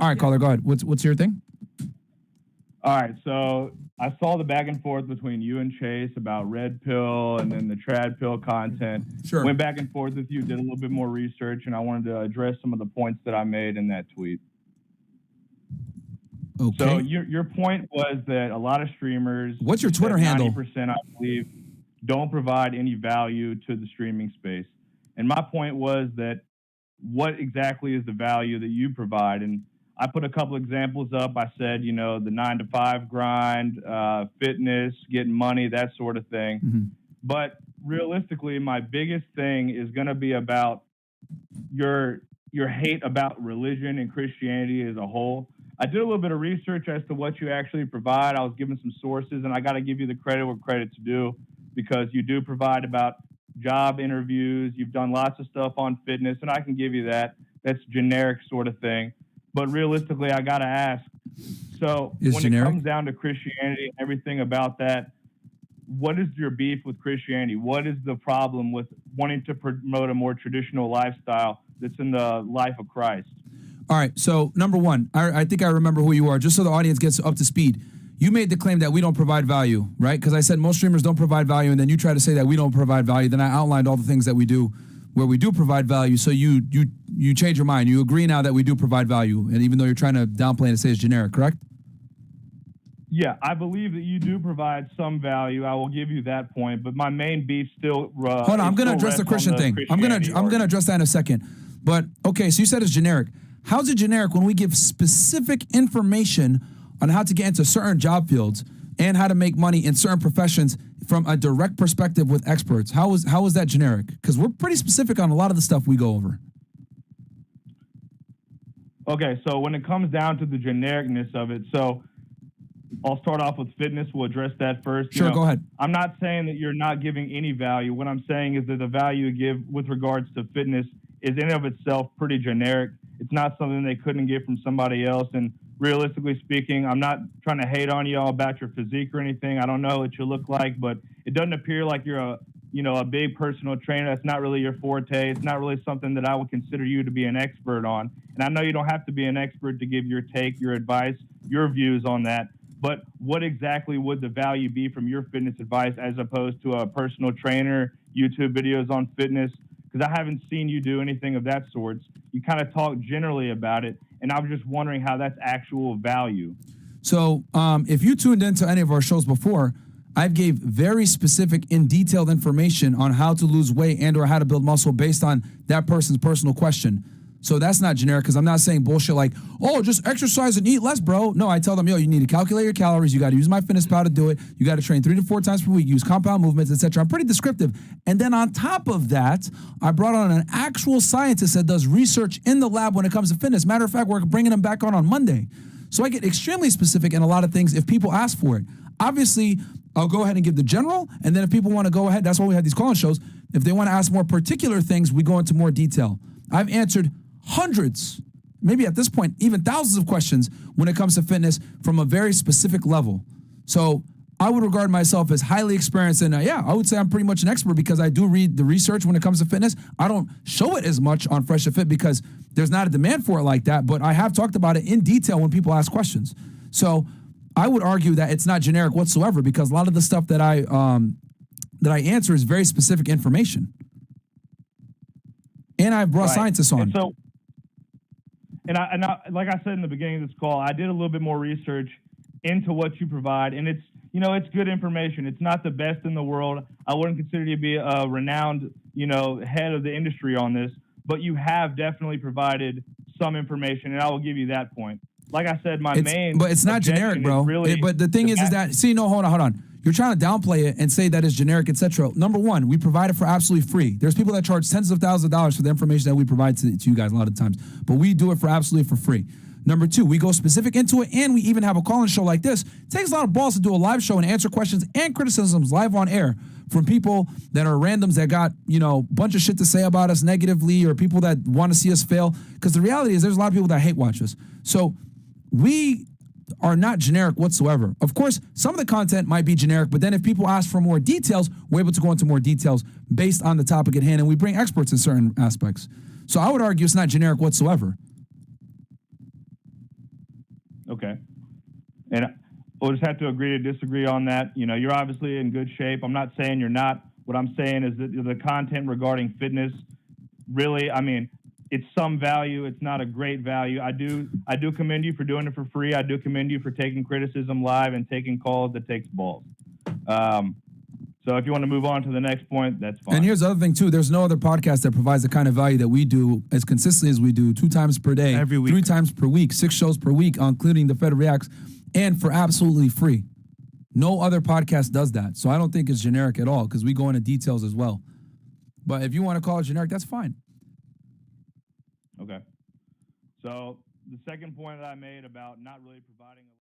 All right, caller, go ahead. What's your thing? All right, so I saw the back and forth between you and Chase about red pill and then the trad pill content. Sure. Went back and forth with you, did a little bit more research, and I wanted to address some of the points that I made in that tweet. Okay. So your point was that a lot of streamers, what's your Twitter handle? 90%, I believe, don't provide any value to the streaming space. And my point was that what exactly is the value that you provide? And I put a couple examples up. I said, the 9-to-5 grind, fitness, getting money, that sort of thing. Mm-hmm. But realistically, my biggest thing is going to be about your hate about religion and Christianity as a whole. I did a little bit of research as to what you actually provide. I was given some sources, and I got to give you the credit where credit's due, because you do provide about job interviews. You've done lots of stuff on fitness, and I can give you that. That's generic sort of thing. But realistically, I got to ask, so when it comes down to Christianity and everything about that, what is your beef with Christianity? What is the problem with wanting to promote a more traditional lifestyle that's in the life of Christ? All right, so number one, I think I remember who you are. Just so the audience gets up to speed, you made the claim that we don't provide value, right? Because I said most streamers don't provide value, and then you try to say that we don't provide value. Then I outlined all the things that we do where we do provide value. So you change your mind. You agree now that we do provide value, and even though you're trying to downplay and say it's generic, correct? Yeah, I believe that you do provide some value. I will give you that point, but my main beef still. Hold on, I'm going to address the Christian thing. I'm going to address that in a second. But okay, so you said it's generic. How's it generic when we give specific information on how to get into certain job fields and how to make money in certain professions from a direct perspective with experts? How is that generic? Because we're pretty specific on a lot of the stuff we go over. Okay, so when it comes down to the genericness of it, so I'll start off with fitness. We'll address that first. Sure, go ahead. I'm not saying that you're not giving any value. What I'm saying is that the value you give with regards to fitness is in and of itself pretty generic. It's not something they couldn't get from somebody else. And realistically speaking, I'm not trying to hate on y'all about your physique or anything. I don't know what you look like, but it doesn't appear like you're a big personal trainer. That's not really your forte. It's not really something that I would consider you to be an expert on. And I know you don't have to be an expert to give your take, your advice, your views on that. But what exactly would the value be from your fitness advice as opposed to a personal trainer, YouTube videos on fitness? Because I haven't seen you do anything of that sort. You kind of talk generally about it, and I was just wondering how that's actual value. So if you tuned into any of our shows before, I've gave very specific and detailed information on how to lose weight and or how to build muscle based on that person's personal question. So that's not generic, because I'm not saying bullshit like, oh, just exercise and eat less, bro. No, I tell them, yo, you need to calculate your calories. You got to use MyFitnessPal to do it. You got to train 3 to 4 times per week, use compound movements, etc. I'm pretty descriptive. And then on top of that, I brought on an actual scientist that does research in the lab when it comes to fitness. Matter of fact, we're bringing him back on Monday. So I get extremely specific in a lot of things if people ask for it. Obviously, I'll go ahead and give the general, and then if people want to go ahead, that's why we have these call-in shows. If they want to ask more particular things, we go into more detail. I've answered hundreds, maybe at this point, even thousands of questions when it comes to fitness from a very specific level. So I would regard myself as highly experienced, and I would say I'm pretty much an expert because I do read the research when it comes to fitness. I don't show it as much on Fresh to Fit because there's not a demand for it like that, but I have talked about it in detail when people ask questions. So I would argue that it's not generic whatsoever because a lot of the stuff that I answer is very specific information. And I've brought scientists on. And I, like I said in the beginning of this call, I did a little bit more research into what you provide, and it's good information. It's not the best in the world. I wouldn't consider you to be a renowned, head of the industry on this, but you have definitely provided some information, and I will give you that point. Like I said, but it's not generic, bro. Really but the thing is that, hold on. You're trying to downplay it and say that it's generic, etc. Number one, we provide it for absolutely free. There's people that charge tens of thousands of dollars for the information that we provide to you guys a lot of times, but we do it for absolutely for free. Number two, we go specific into it, and we even have a call-in show like this. It takes a lot of balls to do a live show and answer questions and criticisms live on air from people that are randoms that got, a bunch of shit to say about us negatively, or people that want to see us fail. Because the reality is there's a lot of people that hate watch us. So we are not generic whatsoever. Of course, some of the content might be generic, but then if people ask for more details, we're able to go into more details based on the topic at hand, and we bring experts in certain aspects. So I would argue it's not generic whatsoever. Okay. And we'll just have to agree to disagree on that. You know, you're obviously in good shape. I'm not saying you're not. What I'm saying is that the content regarding fitness really, I mean, it's some value. It's not a great value. I do commend you for doing it for free. I do commend you for taking criticism live and taking calls that takes balls. So if you want to move on to the next point, that's fine. And here's the other thing too. There's no other podcast that provides the kind of value that we do as consistently as we do, 2 times per day, Every week. 3 times per week, 6 shows per week, including the Fed Reacts, and for absolutely free. No other podcast does that. So I don't think it's generic at all because we go into details as well. But if you want to call it generic, that's fine. Okay. So the second point that I made about not really providing